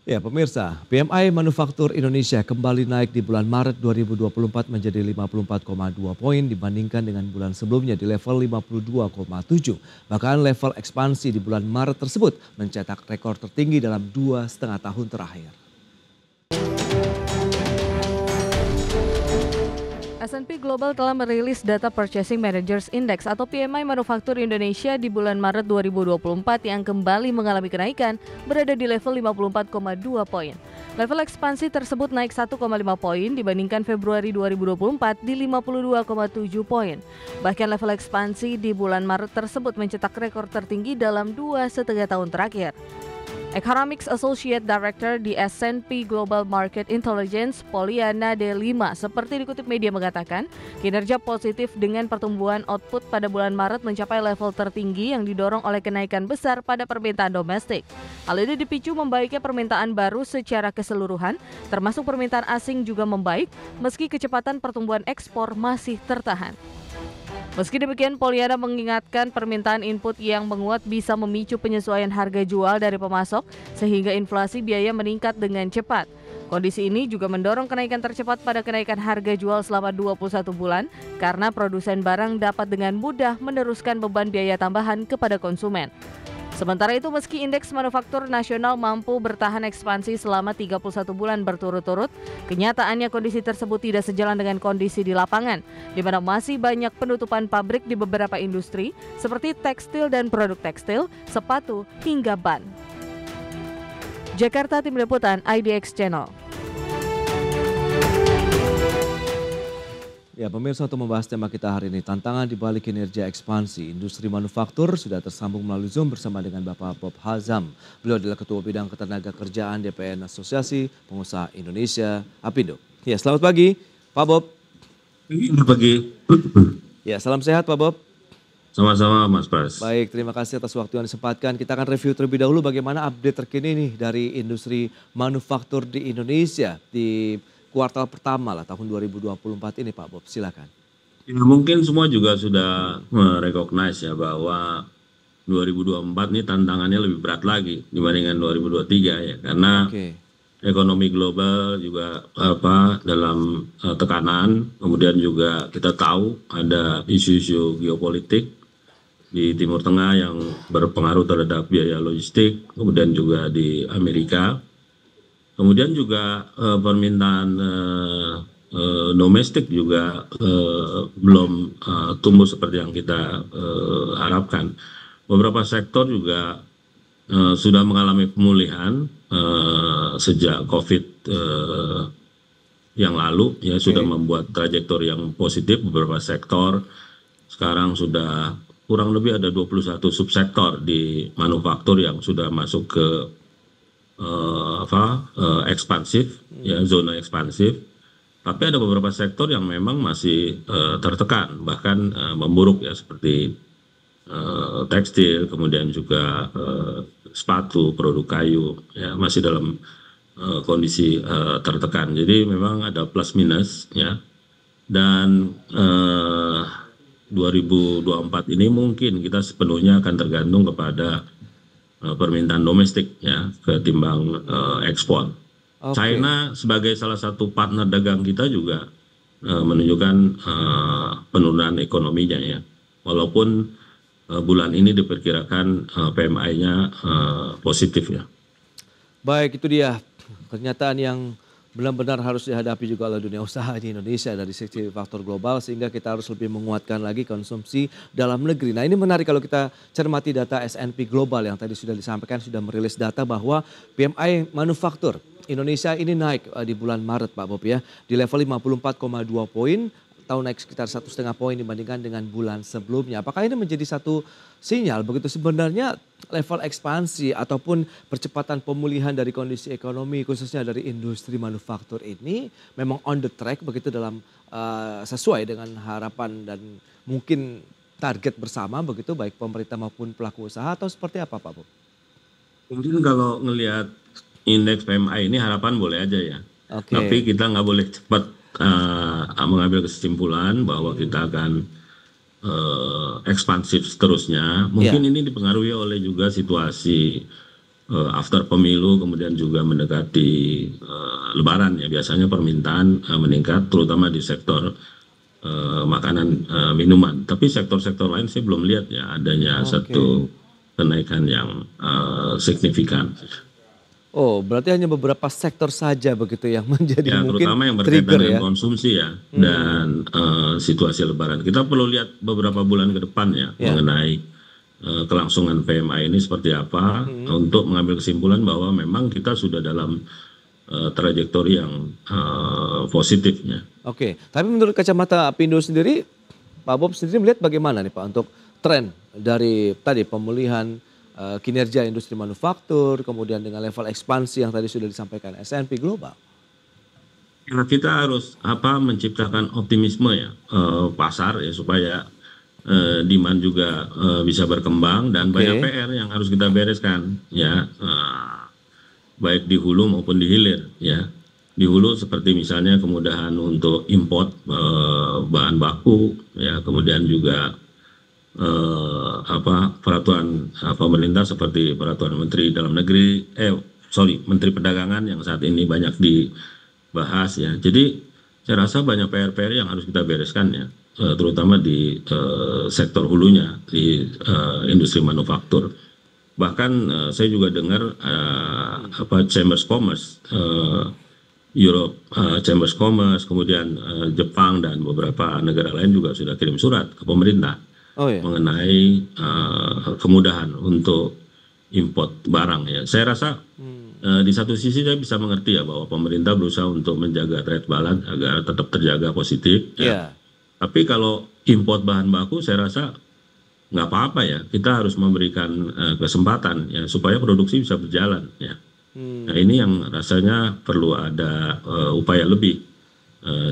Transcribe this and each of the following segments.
Ya pemirsa, PMI Manufaktur Indonesia kembali naik di bulan Maret 2024 menjadi 54,2 poin dibandingkan dengan bulan sebelumnya di level 52,7. Bahkan level ekspansi di bulan Maret tersebut mencetak rekor tertinggi dalam 2,5 tahun terakhir. S&P Global telah merilis data Purchasing Managers Index atau PMI Manufaktur Indonesia di bulan Maret 2024 yang kembali mengalami kenaikan, berada di level 54,2 poin. Level ekspansi tersebut naik 1,5 poin dibandingkan Februari 2024 di 52,7 poin. Bahkan level ekspansi di bulan Maret tersebut mencetak rekor tertinggi dalam 2,5 tahun terakhir. Economics Associate Director di S&P Global Market Intelligence, Poliana D5, seperti dikutip media mengatakan, kinerja positif dengan pertumbuhan output pada bulan Maret mencapai level tertinggi yang didorong oleh kenaikan besar pada permintaan domestik. Hal ini dipicu membaiknya permintaan baru secara keseluruhan, termasuk permintaan asing juga membaik, meski kecepatan pertumbuhan ekspor masih tertahan. Meski demikian, Poliana mengingatkan permintaan input yang menguat bisa memicu penyesuaian harga jual dari pemasok sehingga inflasi biaya meningkat dengan cepat. Kondisi ini juga mendorong kenaikan tercepat pada kenaikan harga jual selama 21 bulan karena produsen barang dapat dengan mudah meneruskan beban biaya tambahan kepada konsumen. Sementara itu, meski indeks manufaktur nasional mampu bertahan ekspansi selama 31 bulan berturut-turut, kenyataannya kondisi tersebut tidak sejalan dengan kondisi di lapangan, di mana masih banyak penutupan pabrik di beberapa industri seperti tekstil dan produk tekstil, sepatu, hingga ban. Jakarta, Tim Liputan IDX Channel. Ya pemirsa, untuk membahas tema kita hari ini, tantangan di balik kinerja ekspansi industri manufaktur, sudah tersambung melalui Zoom bersama dengan Bapak Bob Hazam. Beliau adalah Ketua Bidang Ketenagakerjaan DPN Asosiasi Pengusaha Indonesia, APindo. Ya, selamat pagi Pak Bob. Selamat pagi. Ya, salam sehat Pak Bob. Sama-sama Mas Pras. Baik, terima kasih atas waktu yang disempatkan. Kita akan review terlebih dahulu bagaimana update terkini nih dari industri manufaktur di Indonesia di kuartal pertama lah tahun 2024 ini Pak Bob, silakan. Ya, mungkin semua juga sudah merecognize ya bahwa 2024 ini tantangannya lebih berat lagi dibandingkan 2023 ya, karena ekonomi global juga dalam tekanan, kemudian juga kita tahu ada isu-isu geopolitik di Timur Tengah yang berpengaruh terhadap biaya logistik, kemudian juga di Amerika. Kemudian juga permintaan domestik juga belum tumbuh seperti yang kita harapkan. Beberapa sektor juga sudah mengalami pemulihan sejak COVID yang lalu, ya sudah membuat trajektori yang positif. Beberapa sektor sekarang sudah kurang lebih ada 21 subsektor di manufaktur yang sudah masuk ke ekspansif, ya zona ekspansif. Tapi ada beberapa sektor yang memang masih tertekan, bahkan memburuk ya, seperti tekstil, kemudian juga sepatu, produk kayu, ya masih dalam kondisi tertekan. Jadi memang ada plus minus ya. Dan 2024 ini mungkin kita sepenuhnya akan tergantung kepada permintaan domestik ya ketimbang ekspor. China sebagai salah satu partner dagang kita juga menunjukkan penurunan ekonominya ya. Walaupun bulan ini diperkirakan PMI-nya positif ya. Baik, itu dia kenyataan yang benar-benar harus dihadapi juga oleh dunia usaha di Indonesia dari sisi faktor global, sehingga kita harus lebih menguatkan lagi konsumsi dalam negeri. Nah, ini menarik kalau kita cermati data S&P Global yang tadi sudah disampaikan, sudah merilis data bahwa PMI manufaktur Indonesia ini naik di bulan Maret Pak Bob ya, di level 54,2 poin, tahun naik sekitar 1,5 poin dibandingkan dengan bulan sebelumnya. Apakah ini menjadi satu sinyal begitu sebenarnya level ekspansi ataupun percepatan pemulihan dari kondisi ekonomi khususnya dari industri manufaktur ini memang on the track begitu dalam sesuai dengan harapan dan mungkin target bersama begitu baik pemerintah maupun pelaku usaha, atau seperti apa Pak Bob? Mungkin kalau ngelihat indeks PMI ini harapan boleh aja ya. Tapi kita nggak boleh cepat mengambil kesimpulan bahwa kita akan ekspansif seterusnya. Mungkin ini dipengaruhi oleh juga situasi after pemilu, kemudian juga mendekati Lebaran ya, biasanya permintaan meningkat, terutama di sektor makanan minuman. Tapi sektor-sektor lain saya belum lihat ya adanya satu kenaikan yang signifikan. Oh, berarti hanya beberapa sektor saja begitu yang menjadi Ya, mungkin terutama yang berkaitan trigger dengan ya. konsumsi ya, dan situasi Lebaran. Kita perlu lihat beberapa bulan ke depan ya, mengenai kelangsungan PMI ini seperti apa, untuk mengambil kesimpulan bahwa memang kita sudah dalam trajektori yang positifnya. Oke, tapi menurut kacamata Apindo sendiri, Pak Bob sendiri melihat bagaimana nih Pak untuk tren dari tadi pemulihan kinerja industri manufaktur, kemudian dengan level ekspansi yang tadi sudah disampaikan S&P Global? Ya, kita harus menciptakan optimisme ya pasar ya, supaya demand juga bisa berkembang, dan banyak PR yang harus kita bereskan ya, baik di hulu maupun di hilir ya. Di hulu seperti misalnya kemudahan untuk import bahan baku ya, kemudian juga peraturan pemerintah seperti peraturan Menteri Dalam Negeri, Menteri Perdagangan yang saat ini banyak dibahas ya. Jadi saya rasa banyak PR-PR yang harus kita bereskan ya, terutama di sektor hulunya, di industri manufaktur. Bahkan saya juga dengar Chambers Commerce, Europe Chambers Commerce, kemudian Jepang dan beberapa negara lain juga sudah kirim surat ke pemerintah mengenai kemudahan untuk import barang ya. Saya rasa di satu sisi saya bisa mengerti ya, bahwa pemerintah berusaha untuk menjaga trade balance agar tetap terjaga positif ya. Tapi kalau import bahan baku saya rasa nggak apa-apa ya, kita harus memberikan kesempatan ya, supaya produksi bisa berjalan ya. Nah ini yang rasanya perlu ada upaya lebih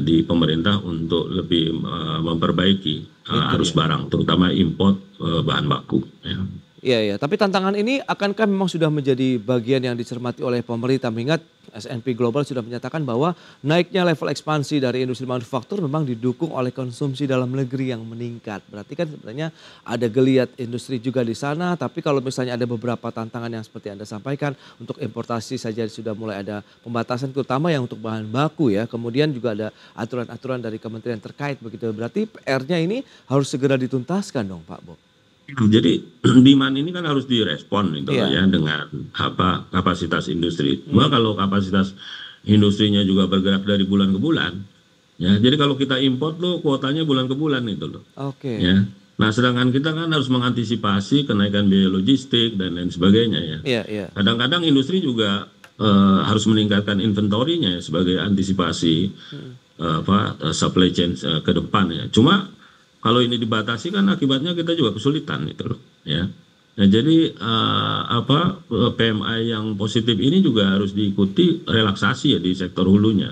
di pemerintah untuk lebih memperbaiki arus barang, terutama import bahan baku ya. Iya, tapi tantangan ini akankah memang sudah menjadi bagian yang dicermati oleh pemerintah, mengingat S&P Global sudah menyatakan bahwa naiknya level ekspansi dari industri manufaktur memang didukung oleh konsumsi dalam negeri yang meningkat. Berarti kan sebenarnya ada geliat industri juga di sana, tapi kalau misalnya ada beberapa tantangan yang seperti Anda sampaikan, untuk importasi saja sudah mulai ada pembatasan, terutama yang untuk bahan baku ya. Kemudian juga ada aturan-aturan dari kementerian terkait begitu. Berarti PR-nya ini harus segera dituntaskan dong Pak Bob. Jadi demand ini kan harus direspon gitu ya, dengan kapasitas industri. Cuma kalau kapasitas industrinya juga bergerak dari bulan ke bulan, ya. Jadi kalau kita import tuh kuotanya bulan ke bulan itu loh. Ya. Nah sedangkan kita kan harus mengantisipasi kenaikan biaya logistik dan lain sebagainya ya. Kadang-kadang industri juga harus meningkatkan inventorinya ya, sebagai antisipasi supply chain ke depan ya. Cuma kalau ini dibatasi kan akibatnya kita juga kesulitan itu loh ya. Nah jadi PMI yang positif ini juga harus diikuti relaksasi ya di sektor hulunya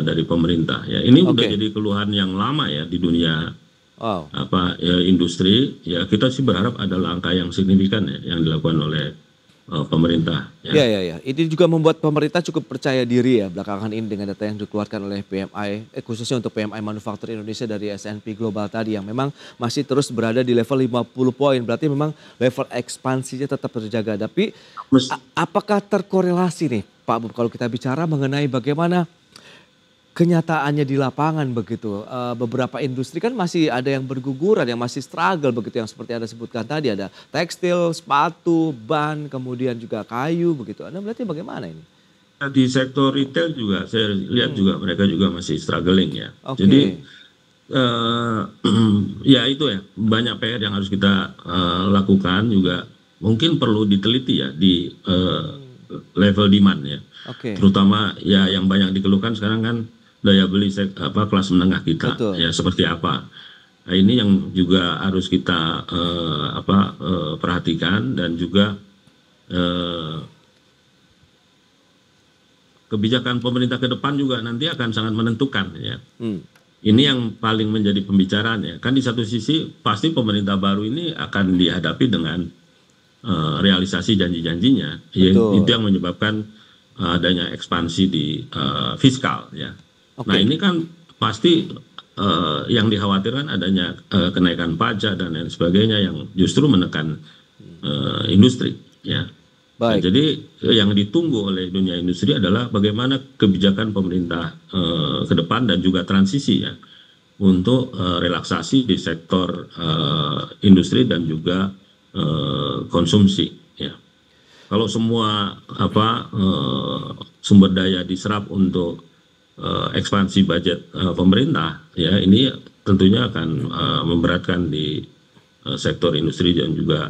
dari pemerintah ya. Ini udah jadi keluhan yang lama ya di dunia industri ya. Kita sih berharap ada langkah yang signifikan ya yang dilakukan oleh pemerintah. Ya. Ini juga membuat pemerintah cukup percaya diri ya belakangan ini dengan data yang dikeluarkan oleh PMI, khususnya untuk PMI Manufaktur Indonesia dari S&P Global tadi, yang memang masih terus berada di level 50 poin. Berarti memang level ekspansinya tetap terjaga. Tapi apakah terkorelasi nih Pak Bob kalau kita bicara mengenai bagaimana kenyataannya di lapangan begitu? Beberapa industri kan masih ada yang berguguran, yang masih struggle begitu, yang seperti Anda sebutkan tadi, ada tekstil, sepatu, ban, kemudian juga kayu begitu. Anda melihatnya bagaimana ini? Di sektor retail juga saya lihat juga mereka juga masih struggling ya. Jadi ya itu ya, banyak PR yang harus kita lakukan, juga mungkin perlu diteliti ya di level demand ya. Terutama ya yang banyak dikeluhkan sekarang kan daya beli kelas menengah kita. Ya seperti apa. Nah, ini yang juga harus kita perhatikan, dan juga kebijakan pemerintah ke depan juga nanti akan sangat menentukan ya. Ini yang paling menjadi pembicaraan ya. Kan di satu sisi pasti pemerintah baru ini akan dihadapi dengan realisasi janji-janjinya. Itu yang menyebabkan adanya ekspansi di fiskal ya. Nah ini kan pasti yang dikhawatirkan adanya kenaikan pajak dan lain sebagainya yang justru menekan industri ya. Nah, Baik. jadi yang ditunggu oleh dunia industri adalah bagaimana kebijakan pemerintah ke depan dan juga transisi ya untuk relaksasi di sektor industri dan juga konsumsi. Ya. Kalau semua sumber daya diserap untuk ekspansi budget pemerintah, ya ini tentunya akan memberatkan di sektor industri dan juga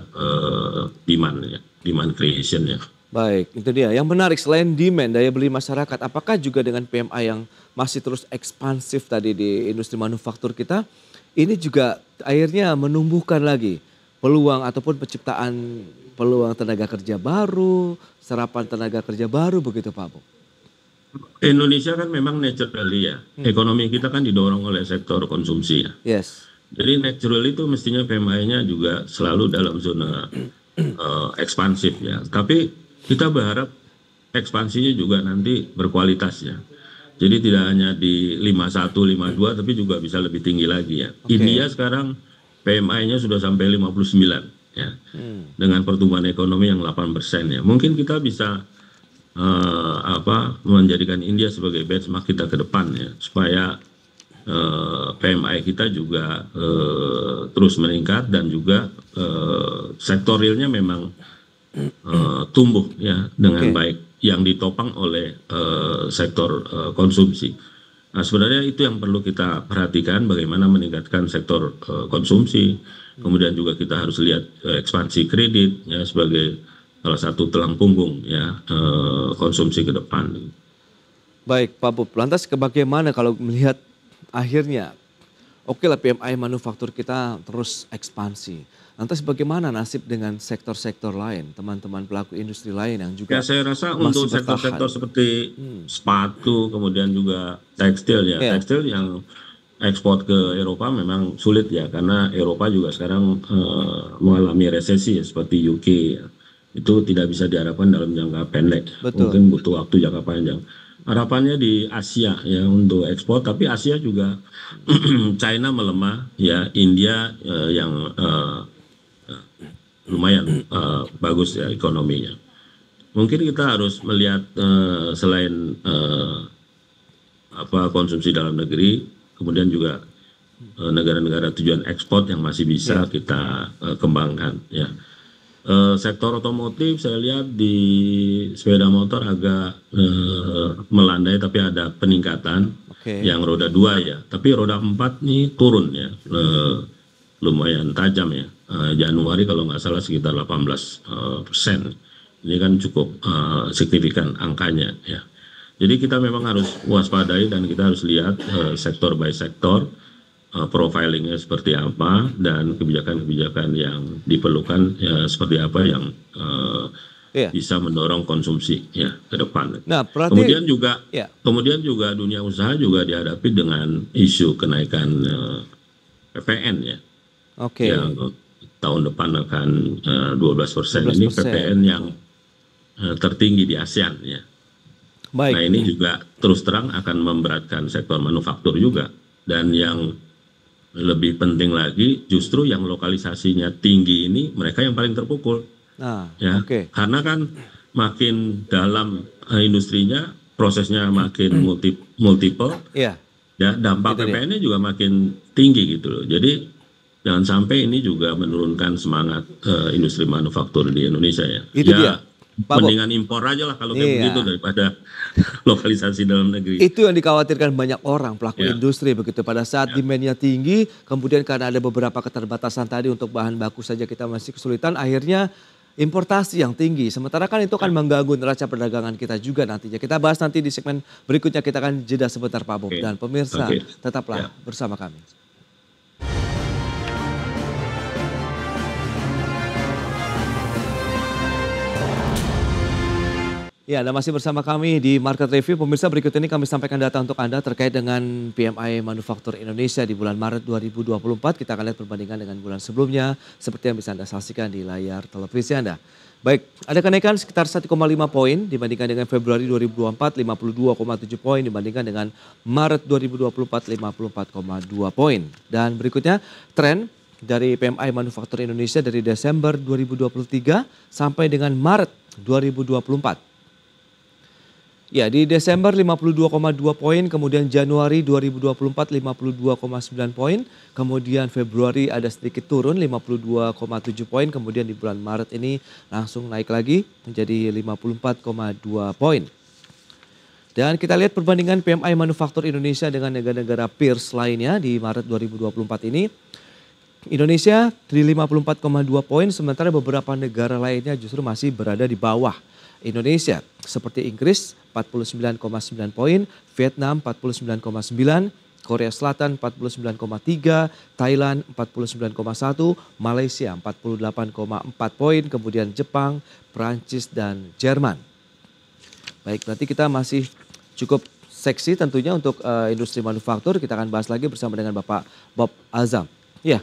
demand ya. Demand creation ya. Baik, itu dia. Yang menarik selain demand, daya beli masyarakat, apakah juga dengan PMI yang masih terus ekspansif tadi di industri manufaktur kita, ini juga akhirnya menumbuhkan lagi peluang ataupun penciptaan peluang tenaga kerja baru, serapan tenaga kerja baru begitu Pak Bob? Indonesia kan memang naturally ya, ekonomi kita kan didorong oleh sektor konsumsi ya. Yes. Jadi natural itu mestinya PMI-nya juga selalu dalam zona ekspansif ya. Tapi kita berharap ekspansinya juga nanti berkualitas ya. Jadi tidak hanya di 51, 52 tapi juga bisa lebih tinggi lagi ya. Okay. India sekarang PMI-nya sudah sampai 59 ya. Dengan pertumbuhan ekonomi yang 8% ya. Mungkin kita bisa menjadikan India sebagai benchmark kita ke depan ya, supaya PMI kita juga terus meningkat dan juga sektor realnya memang tumbuh ya dengan baik yang ditopang oleh sektor konsumsi. Nah sebenarnya itu yang perlu kita perhatikan, bagaimana meningkatkan sektor konsumsi. Kemudian juga kita harus lihat ekspansi kredit ya sebagai salah satu tulang punggung ya konsumsi ke depan. Baik Pak Bob, lantas bagaimana kalau melihat akhirnya oke lah PMI manufaktur kita terus ekspansi. Lantas bagaimana nasib dengan sektor-sektor lain, teman-teman pelaku industri lain yang juga ya saya rasa masih untuk sektor-sektor seperti sepatu, kemudian juga tekstil ya. Tekstil yang ekspor ke Eropa memang sulit ya, karena Eropa juga sekarang mengalami resesi ya, seperti UK ya. Itu tidak bisa diharapkan dalam jangka pendek. Betul. Mungkin butuh waktu jangka panjang. Harapannya di Asia ya untuk ekspor, tapi Asia juga China melemah ya, India yang lumayan bagus ya ekonominya. Mungkin kita harus melihat selain konsumsi dalam negeri, kemudian juga negara-negara tujuan ekspor yang masih bisa kita kembangkan ya. Sektor otomotif saya lihat di sepeda motor agak melandai, tapi ada peningkatan yang roda 2 ya, tapi roda 4 nih turun ya, lumayan tajam ya. Januari kalau nggak salah sekitar 18%. Ini kan cukup signifikan angkanya ya. Jadi kita memang harus waspadai dan kita harus lihat sektor by sektor, profilingnya seperti apa dan kebijakan-kebijakan yang diperlukan ya, seperti apa yang bisa mendorong konsumsi ya ke depan. Nah, kemudian juga dunia usaha juga dihadapi dengan isu kenaikan PPN ya. Yang tahun depan akan 12%. Ini PPN yang tertinggi di ASEAN ya. Baik. Nah ini juga terus terang akan memberatkan sektor manufaktur juga, dan yang lebih penting lagi justru yang lokalisasinya tinggi ini mereka yang paling terpukul. Karena kan makin dalam industrinya prosesnya makin multiple ya, dampak PPN-nya juga makin tinggi gitu loh. Jadi jangan sampai ini juga menurunkan semangat industri manufaktur di Indonesia ya. Itu dia. Mendingan impor aja lah kalau kayak begitu daripada lokalisasi dalam negeri. Itu yang dikhawatirkan banyak orang pelaku industri begitu. Pada saat demand-nya tinggi, kemudian karena ada beberapa keterbatasan tadi untuk bahan baku saja kita masih kesulitan, akhirnya importasi yang tinggi. Sementara kan itu akan mengganggu neraca perdagangan kita juga nantinya. Kita bahas nanti di segmen berikutnya, kita akan jeda sebentar Pak Bob. Dan pemirsa tetaplah bersama kami. Ya, Anda masih bersama kami di Market Review. Pemirsa, berikut ini kami sampaikan data untuk Anda terkait dengan PMI Manufaktur Indonesia di bulan Maret 2024. Kita akan lihat perbandingan dengan bulan sebelumnya seperti yang bisa Anda saksikan di layar televisi Anda. Baik, ada kenaikan sekitar 1,5 poin dibandingkan dengan Februari 2024, 52,7 poin dibandingkan dengan Maret 2024, 54,2 poin. Dan berikutnya tren dari PMI Manufaktur Indonesia dari Desember 2023 sampai dengan Maret 2024. Ya, di Desember 52,2 poin, kemudian Januari 2024 52,9 poin, kemudian Februari ada sedikit turun 52,7 poin, kemudian di bulan Maret ini langsung naik lagi menjadi 54,2 poin. Dan kita lihat perbandingan PMI manufaktur Indonesia dengan negara-negara peers lainnya di Maret 2024 ini. Indonesia di 54,2 poin, sementara beberapa negara lainnya justru masih berada di bawah Indonesia. Seperti Inggris 49,9 poin, Vietnam 49,9, Korea Selatan 49,3, Thailand 49,1, Malaysia 48,4 poin, kemudian Jepang, Prancis dan Jerman. Baik, nanti kita masih cukup seksi tentunya untuk industri manufaktur. Kita akan bahas lagi bersama dengan Bapak Bob Azam. Ya,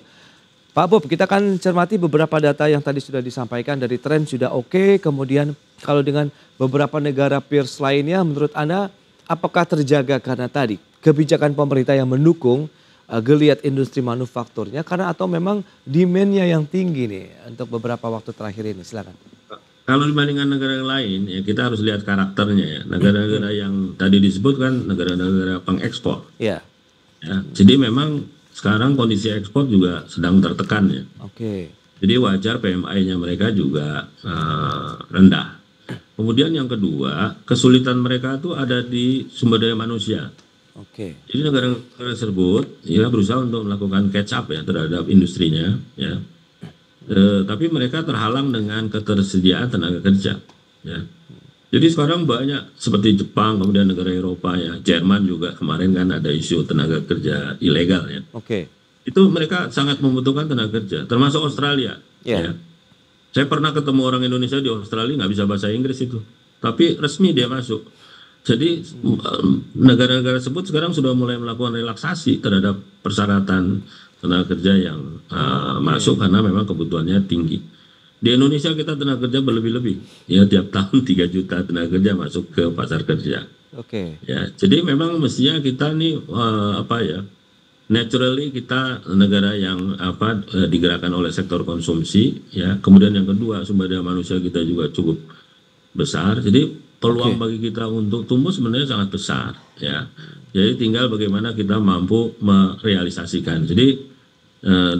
Pak Bob, kita akan cermati beberapa data yang tadi sudah disampaikan. Dari tren sudah oke, kemudian kalau dengan beberapa negara peers lainnya, menurut Anda apakah terjaga karena tadi kebijakan pemerintah yang mendukung geliat industri manufakturnya, karena atau memang demand-nya yang tinggi nih untuk beberapa waktu terakhir ini? Silakan. Kalau dibandingkan negara yang lain, ya kita harus lihat karakternya ya. Negara-negara yang tadi disebutkan negara-negara pengekspor. Ya. Ya, jadi memang sekarang kondisi ekspor juga sedang tertekan ya. Oke. Jadi wajar PMI-nya mereka juga rendah. Kemudian yang kedua, kesulitan mereka itu ada di sumber daya manusia. Oke. Jadi negara-negara tersebut ya berusaha untuk melakukan catch up ya terhadap industrinya ya. Tapi mereka terhalang dengan ketersediaan tenaga kerja. Ya. Jadi sekarang banyak seperti Jepang, kemudian negara Eropa ya, Jerman juga kemarin kan ada isu tenaga kerja ilegal ya. Oke. Itu mereka sangat membutuhkan tenaga kerja, termasuk Australia. Yeah. Ya. Saya pernah ketemu orang Indonesia di Australia nggak bisa bahasa Inggris itu, tapi resmi dia masuk. Jadi negara-negara tersebut sekarang sudah mulai melakukan relaksasi terhadap persyaratan tenaga kerja yang masuk karena memang kebutuhannya tinggi. Di Indonesia kita tenaga kerja berlebih-lebih, ya tiap tahun 3 juta tenaga kerja masuk ke pasar kerja. Oke. Ya, jadi memang mestinya kita nih naturally kita negara yang digerakkan oleh sektor konsumsi, ya. Kemudian yang kedua sumber daya manusia kita juga cukup besar, jadi peluang bagi kita untuk tumbuh sebenarnya sangat besar, ya. Jadi tinggal bagaimana kita mampu merealisasikan. Jadi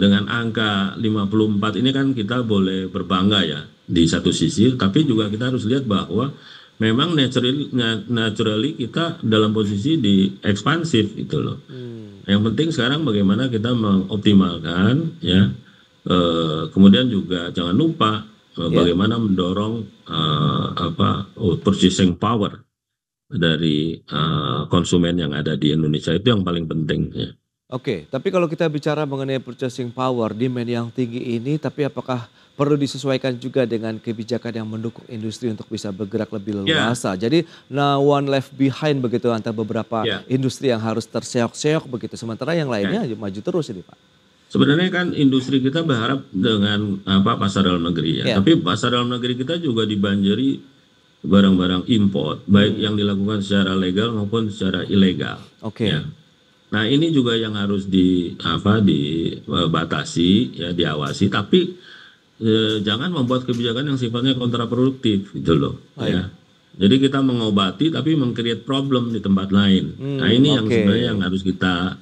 dengan angka 54 ini kan kita boleh berbangga ya di satu sisi, tapi juga kita harus lihat bahwa memang naturally kita dalam posisi di ekspansif gitu loh. Yang penting sekarang bagaimana kita mengoptimalkan ya, kemudian juga jangan lupa bagaimana mendorong purchasing power dari konsumen yang ada di Indonesia, itu yang paling penting ya. Oke, tapi kalau kita bicara mengenai purchasing power, demand yang tinggi ini, tapi apakah perlu disesuaikan juga dengan kebijakan yang mendukung industri untuk bisa bergerak lebih leluasa? Jadi no one left behind begitu antara beberapa industri yang harus terseok-seok begitu, sementara yang lainnya maju terus ini Pak. Sebenarnya kan industri kita berharap dengan pasar dalam negeri ya, tapi pasar dalam negeri kita juga dibanjiri barang-barang import, baik yang dilakukan secara legal maupun secara ilegal. Oke. Ya. Nah ini juga yang harus dibatasi, ya diawasi, tapi jangan membuat kebijakan yang sifatnya kontraproduktif gitu loh. Ya. Jadi kita mengobati tapi meng-create problem di tempat lain. Nah ini yang sebenarnya yang harus kita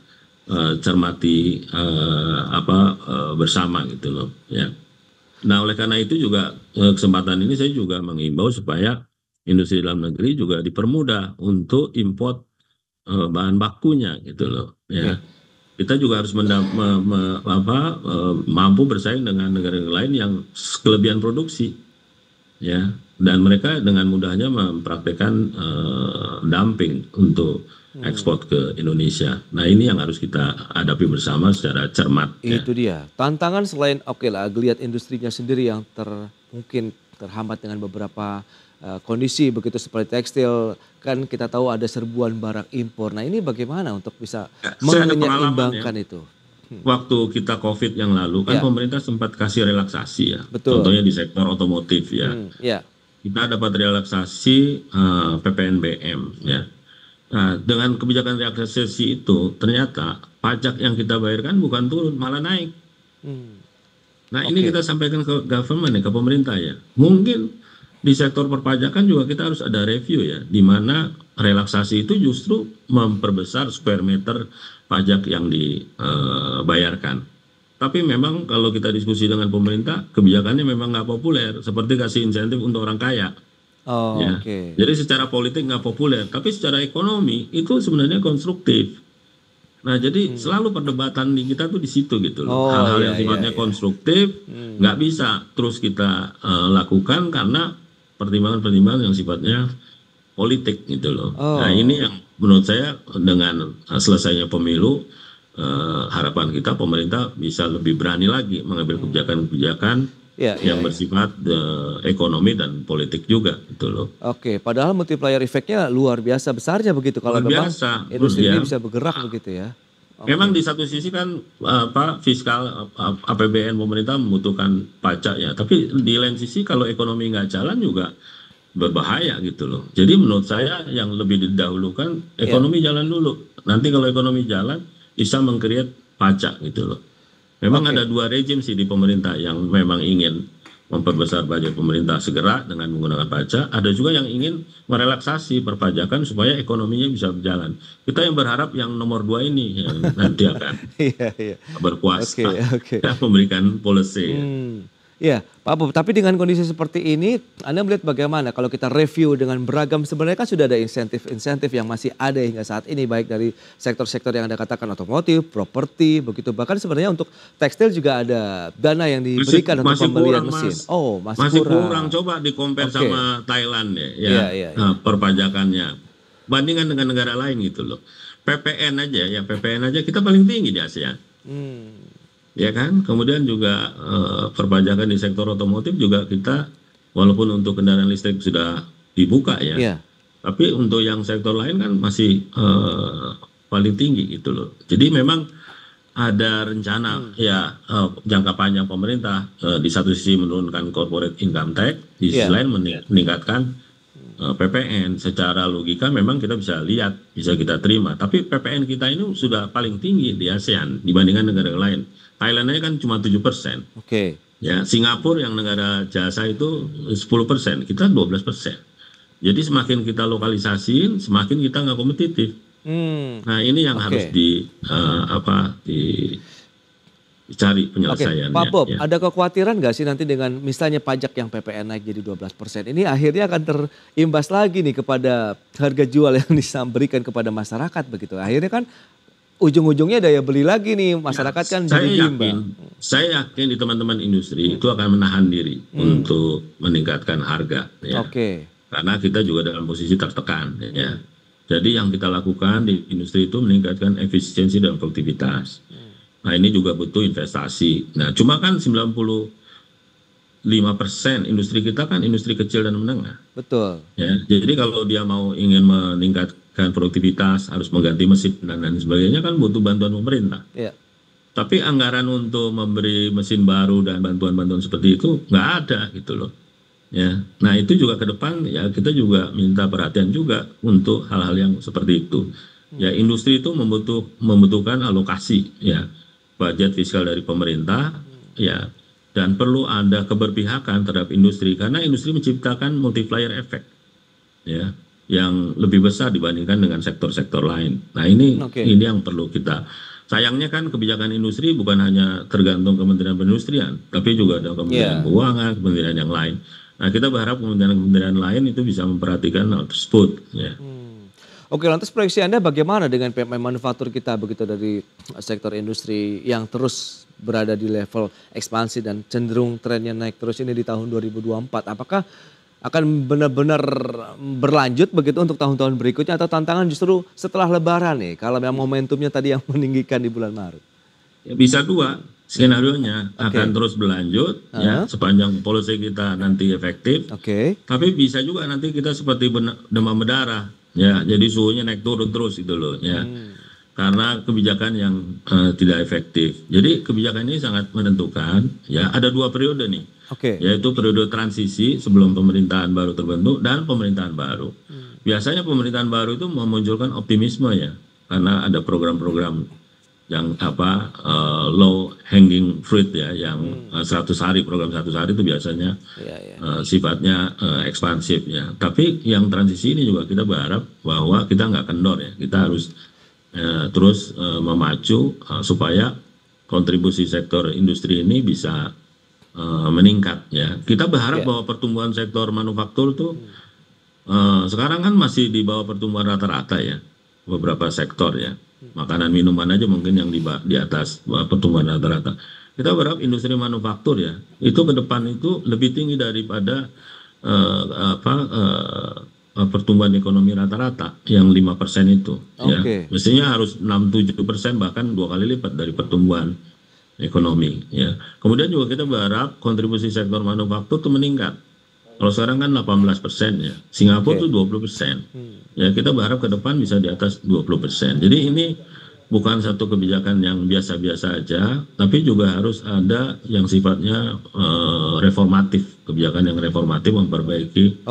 cermati bersama gitu loh. Ya. Nah oleh karena itu juga kesempatan ini saya juga mengimbau supaya industri dalam negeri juga dipermudah untuk import bahan bakunya gitu loh ya. Kita juga harus mampu bersaing dengan negara lain yang kelebihan produksi ya, dan mereka dengan mudahnya mempraktekkan dumping untuk ekspor ke Indonesia. Nah ini yang harus kita hadapi bersama secara cermat. Itu dia tantangan selain geliat industrinya sendiri yang mungkin terhambat dengan beberapa kondisi begitu seperti tekstil, kan kita tahu ada serbuan barang impor. Nah ini bagaimana untuk bisa menyeimbangkan itu? Waktu kita COVID yang lalu kan pemerintah sempat kasih relaksasi ya. Betul. Contohnya di sektor otomotif ya. Kita dapat relaksasi PPNBM ya. Nah, dengan kebijakan relaksasi itu ternyata pajak yang kita bayarkan bukan turun malah naik. Nah ini kita sampaikan ke government ya, ke pemerintah ya. Mungkin di sektor perpajakan juga kita harus ada review ya, di mana relaksasi itu justru memperbesar square meter pajak yang dibayarkan. Tapi memang kalau kita diskusi dengan pemerintah, kebijakannya memang nggak populer, seperti kasih insentif untuk orang kaya. Oh, Ya. Jadi secara politik nggak populer, tapi secara ekonomi itu sebenarnya konstruktif. Nah, jadi selalu perdebatan di kita tuh di situ gitu loh. Oh, Hal-hal iya, yang iya, sifatnya iya. konstruktif nggak bisa terus kita lakukan karena pertimbangan-pertimbangan yang sifatnya politik gitu loh. Oh. Nah, ini yang menurut saya dengan selesainya pemilu, harapan kita pemerintah bisa lebih berani lagi mengambil kebijakan-kebijakan Iya, iya, yang iya. bersifat ekonomi dan politik juga gitu loh. Oke, padahal multiplier efeknya luar biasa besarnya begitu kalau Luar memang biasa, industri ya. ini bisa bergerak begitu ya. Memang di satu sisi kan fiskal APBN pemerintah membutuhkan pajak ya, tapi di lain sisi kalau ekonomi nggak jalan juga berbahaya gitu loh. Jadi menurut saya yang lebih didahulukan ekonomi jalan dulu. Nanti kalau ekonomi jalan bisa meng-create pajak gitu loh. Memang ada dua rejim sih di pemerintah yang memang ingin memperbesar budget pemerintah segera dengan menggunakan pajak. Ada juga yang ingin merelaksasi perpajakan supaya ekonominya bisa berjalan. Kita yang berharap yang nomor 2 ini yang nanti akan Iya, iya. berkuasa Oke. dan memberikan policy. Ya, Pak Bob, tapi dengan kondisi seperti ini, Anda melihat bagaimana kalau kita review dengan beragam, sebenarnya kan sudah ada insentif-insentif yang masih ada hingga saat ini, baik dari sektor-sektor yang Anda katakan otomotif, properti, begitu. Bahkan sebenarnya untuk tekstil juga ada dana yang diberikan untuk pembelian mesin. Mas. Oh, Masih kurang. Coba di-compare sama Thailand ya, Iya. perpajakannya. Bandingkan dengan negara lain gitu loh. PPN aja kita paling tinggi di ASEAN. Ya kan, kemudian juga perpajakan di sektor otomotif juga kita walaupun untuk kendaraan listrik sudah dibuka ya, Iya. tapi untuk yang sektor lain kan masih paling tinggi gitu loh. Jadi memang ada rencana ya jangka panjang pemerintah di satu sisi menurunkan corporate income tax, di sisi lain meningkatkan PPN. Secara logika memang kita bisa lihat, bisa kita terima. Tapi PPN kita ini sudah paling tinggi di ASEAN dibandingkan negara lain. Thailand aja kan cuma 7%. Oke. Ya, Singapura yang negara jasa itu 10%, kita 12%. Jadi semakin kita lokalisasiin, semakin kita nggak kompetitif. Nah, ini yang harus dicari penyelesaiannya. Pak Bob, ya. ada kekhawatiran nggak sih nanti dengan misalnya pajak yang PPN naik jadi 12%? Ini akhirnya akan terimbas lagi nih kepada harga jual yang diberikan kepada masyarakat begitu. Akhirnya kan ujung-ujungnya daya beli lagi nih masyarakat kan jadi bimbang. Saya yakin di teman-teman industri itu akan menahan diri untuk meningkatkan harga. Ya. Karena kita juga dalam posisi tertekan. Ya. Jadi yang kita lakukan di industri itu meningkatkan efisiensi dan produktivitas. Nah ini juga butuh investasi. Nah cuma kan 95% industri kita kan industri kecil dan menengah. Betul. Ya, jadi kalau dia ingin meningkatkan produktivitas, harus mengganti mesin dan lain sebagainya kan butuh bantuan pemerintah. Ya. Tapi anggaran untuk memberi mesin baru dan bantuan-bantuan seperti itu nggak ada gitu loh. Ya, nah itu juga ke depan ya kita juga minta perhatian juga untuk hal-hal yang seperti itu. Ya industri itu membutuhkan alokasi ya budget fiskal dari pemerintah ya. Dan perlu ada keberpihakan terhadap industri karena industri menciptakan multiplier effect ya yang lebih besar dibandingkan dengan sektor-sektor lain. Nah ini yang perlu kita. Sayangnya kan kebijakan industri bukan hanya tergantung Kementerian Perindustrian, tapi juga ada Kementerian Keuangan, kementerian yang lain. Nah kita berharap kementerian-kementerian lain itu bisa memperhatikan hal tersebut. Ya. Oke, lantas proyeksi Anda bagaimana dengan PMI manufaktur kita begitu dari sektor industri yang terus berada di level ekspansi dan cenderung trennya naik terus ini di tahun 2024. Apakah akan benar-benar berlanjut begitu untuk tahun-tahun berikutnya atau tantangan justru setelah Lebaran nih kalau memang momentumnya tadi yang meninggikan di bulan Maret? Ya, bisa dua skenarionya akan terus berlanjut ya sepanjang polisi kita nanti efektif. Tapi bisa juga nanti kita seperti demam berdarah ya jadi suhunya naik turun terus gitu loh ya. Karena kebijakan yang tidak efektif. Jadi kebijakan ini sangat menentukan. Ya ada 2 periode nih, yaitu periode transisi sebelum pemerintahan baru terbentuk dan pemerintahan baru. Biasanya pemerintahan baru itu memunculkan optimisme ya, karena ada program-program yang low hanging fruit ya, yang 100 hari, program 100 hari itu biasanya sifatnya ekspansif ya. Tapi yang transisi ini juga kita berharap bahwa kita nggak kendor ya, kita harus terus memacu supaya kontribusi sektor industri ini bisa meningkat ya. Kita berharap bahwa pertumbuhan sektor manufaktur tuh sekarang kan masih di bawah pertumbuhan rata-rata ya, beberapa sektor ya. Makanan minuman aja mungkin yang di atas pertumbuhan rata-rata. Kita berharap industri manufaktur ya, itu ke depan itu lebih tinggi daripada pertumbuhan ekonomi rata-rata yang 5% itu. Ya. Mestinya harus 6-7%, bahkan 2 kali lipat dari pertumbuhan ekonomi. Ya. Kemudian juga kita berharap kontribusi sektor manufaktur itu meningkat. Kalau sekarang kan 18% ya, Singapura itu 20%. Ya, kita berharap ke depan bisa di atas 20%. Jadi ini bukan satu kebijakan yang biasa-biasa aja, tapi juga harus ada yang sifatnya reformatif, kebijakan yang reformatif memperbaiki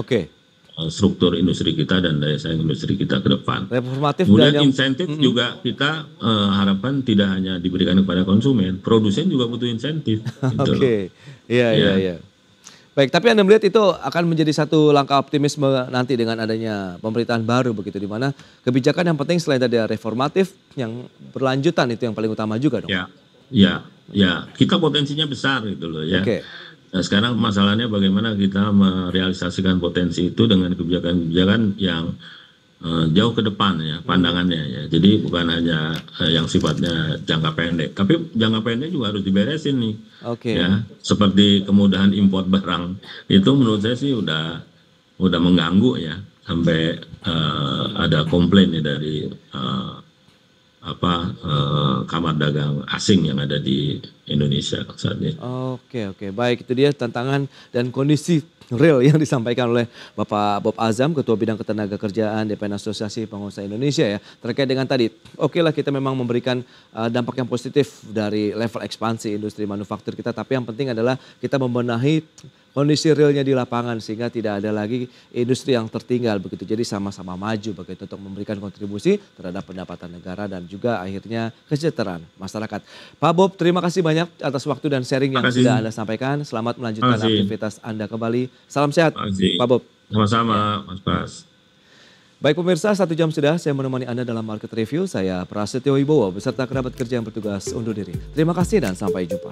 struktur industri kita dan daya saing industri kita ke depan. Reformatif. Kemudian insentif juga kita harapkan tidak hanya diberikan kepada konsumen, produsen juga butuh insentif. Gitu. Iya. Baik, tapi Anda melihat itu akan menjadi satu langkah optimisme nanti dengan adanya pemerintahan baru begitu, di mana kebijakan yang penting selain tadi reformatif, yang berlanjutan itu yang paling utama juga dong. Ya, kita potensinya besar gitu loh ya. Nah, sekarang masalahnya bagaimana kita merealisasikan potensi itu dengan kebijakan-kebijakan yang jauh ke depan ya pandangannya ya. Jadi bukan hanya yang sifatnya jangka pendek, tapi jangka pendek juga harus diberesin nih. Ya, seperti kemudahan impor barang itu menurut saya sih udah mengganggu ya, sampai ada komplain ya dari kamar dagang asing yang ada di Indonesia saat ini. Oke, baik, itu dia tantangan dan kondisi real yang disampaikan oleh Bapak Bob Azam, Ketua Bidang Ketenagakerjaan DPN Asosiasi Pengusaha Indonesia ya, terkait dengan tadi. Lah kita memang memberikan dampak yang positif dari level ekspansi industri manufaktur kita, tapi yang penting adalah kita membenahi kondisi realnya di lapangan sehingga tidak ada lagi industri yang tertinggal begitu. Jadi sama-sama maju begitu untuk memberikan kontribusi terhadap pendapatan negara dan juga akhirnya kesejahteraan masyarakat. Pak Bob, terima kasih banyak atas waktu dan sharing yang sudah Anda sampaikan. Selamat melanjutkan aktivitas Anda kembali. Salam sehat, Pak Bob. Sama-sama, Mas Bas. Baik pemirsa, 1 jam sudah saya menemani Anda dalam Market Review. Saya Prasetyo Wibowo beserta kerabat kerja yang bertugas undur diri. Terima kasih dan sampai jumpa.